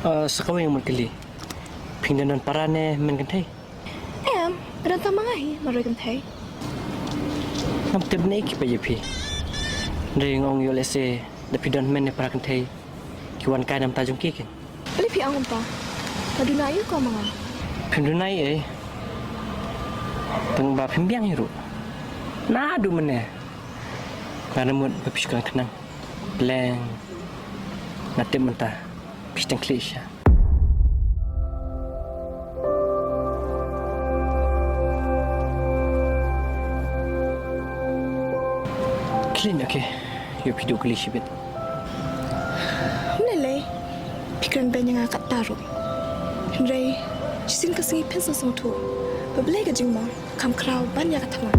Sekarang yang merkeli. Pindahan parane men kan thai. Ran tamahi maroy kan thai. Nam teb nei ki pa yepi. Ring ong yo lese da pindahan men ne para kan thai. Ki wan kai nam ta jong ki ken. Beli pi ang pa. Maduna ayo ko mga. Pindahan ai. Teng ba pimbiang hiru. Na du men ne. Kana mut papis kan kenang. Bleng. Na teb menta. Pistang klisha. Klin okay. Yo pidu klisha bit. Nele. Pikran ben yang akat taruh. Henry, jisin kasi pensa song tu. Bebelega jingma kam krau banyak katama.